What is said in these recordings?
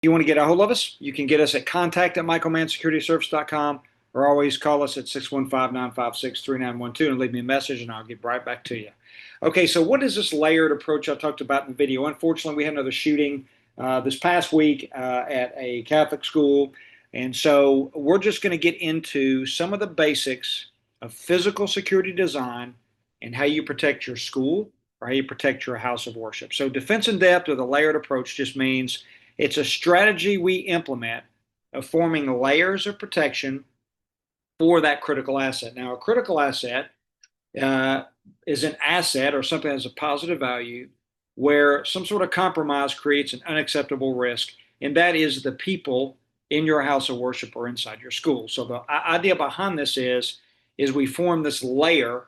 you want to get a hold of us, you can get us at contact@michaelmannsecurityservice.com or always call us at 615-956-3912 and leave me a message and I'll get right back to you. Okay, so what is this layered approach I talked about in the video? Unfortunately, we had another shooting this past week at a Catholic school. And so we're just going to get into some of the basics of physical security design and how you protect your school or how you protect your house of worship. So defense in depth with a layered approach just means it's a strategy we implement of forming layers of protection for that critical asset. Now, a critical asset is an asset or something that has a positive value where some sort of compromise creates an unacceptable risk, and that is the people in your house of worship or inside your school. So the idea behind this is we form this layer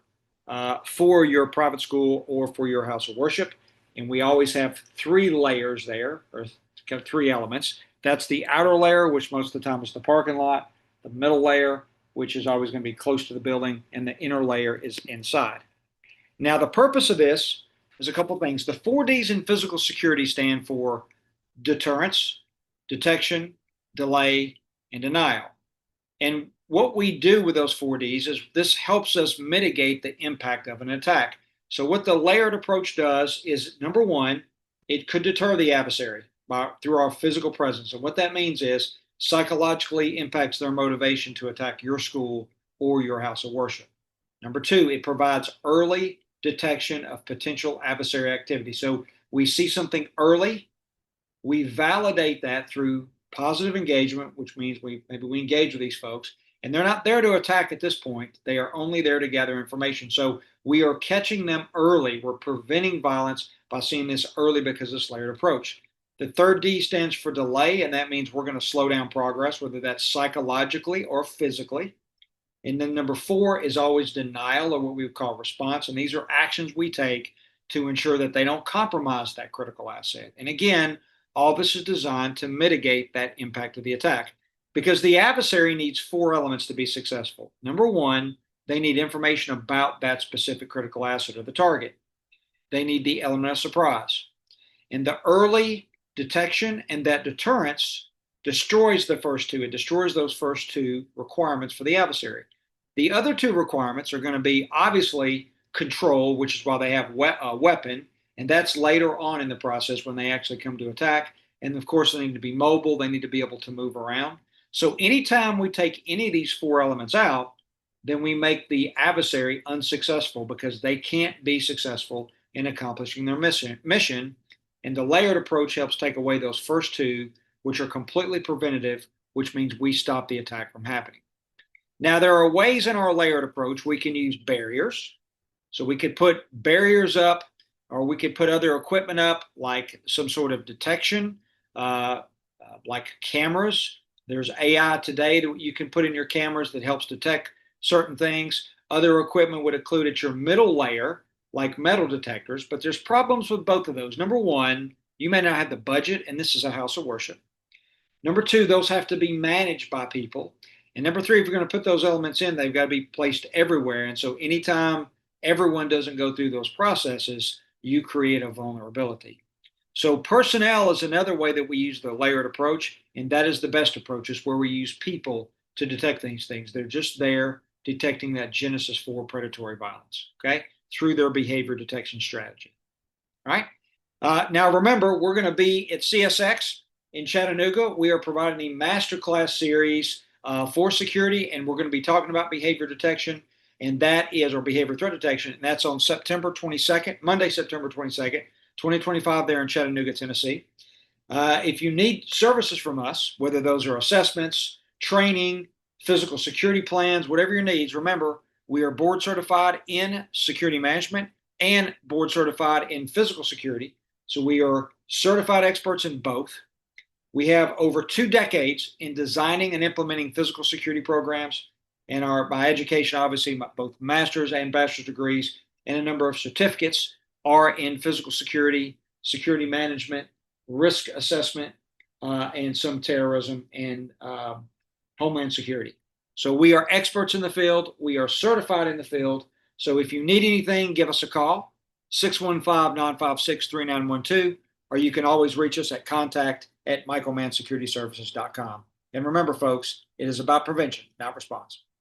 for your private school or for your house of worship, and we always have three layers there, or kind of three elements. That's the outer layer, which most of the time is the parking lot, the middle layer, which is always going to be close to the building, and the inner layer is inside. Now, the purpose of this is a couple of things. The 4Ds in physical security stand for deterrence, detection, delay, and denial. And what we do with those 4Ds is this helps us mitigate the impact of an attack. So what the layered approach does is, number one, it could deter the adversary through our physical presence. And what that means is psychologically impacts their motivation to attack your school or your house of worship. Number two, it provides early detection of potential adversary activity. So we see something early, we validate that through positive engagement, which means maybe we engage with these folks, and they're not there to attack at this point. They are only there to gather information. So we are catching them early. We're preventing violence by seeing this early because of this layered approach. The third D stands for delay, and that means we're going to slow down progress, whether that's psychologically or physically. And then number four is always denial, or what we would call response. And these are actions we take to ensure that they don't compromise that critical asset. And again, all this is designed to mitigate that impact of the attack because the adversary needs four elements to be successful. Number one, they need information about that specific critical asset or the target. They need the element of surprise. And the early detection and that deterrence destroys the first two. It destroys those first two requirements for the adversary. The other two requirements are going to be obviously control, which is why they have a weapon, and that's later on in the process when they actually come to attack. And of course, they need to be mobile. They need to be able to move around. So anytime we take any of these four elements out, then we make the adversary unsuccessful because they can't be successful in accomplishing their mission. And the layered approach helps take away those first two, which are completely preventative, which means we stop the attack from happening. Now, there are ways in our layered approach we can use barriers. So we could put barriers up, or we could put other equipment up, like some sort of detection, like cameras. There's AI today that you can put in your cameras that helps detect certain things. Other equipment would include at your middle layer, like metal detectors, but there's problems with both of those. Number one, you may not have the budget, and this is a house of worship. Number two, those have to be managed by people. And number three, if you're going to put those elements in, they've got to be placed everywhere. And so anytime everyone doesn't go through those processes, you create a vulnerability. So personnel is another way that we use the layered approach, and that is the best approach, is where we use people to detect these things. They're just there detecting that Genesis 4 predatory violence, okay, through their behavior detection strategy. All right. Now, remember, we're going to be at CSX in Chattanooga. We are providing a masterclass series for security, and we're going to be talking about behavior detection, and that is our behavior threat detection, and that's on September 22nd, Monday, September 22nd, 2025, there in Chattanooga, Tennessee. If you need services from us, whether those are assessments, training, physical security plans, whatever your needs, remember, we are board certified in security management and board certified in physical security. So we are certified experts in both. We have over 2 decades in designing and implementing physical security programs, and my education, obviously, both master's and bachelor's degrees, and a number of certificates are in physical security, security management, risk assessment, and some terrorism and homeland security. So we are experts in the field. We are certified in the field. So if you need anything, give us a call, 615-956-3912, or you can always reach us at contact at michaelmannsecurityservices.com. And remember, folks, it is about prevention, not response.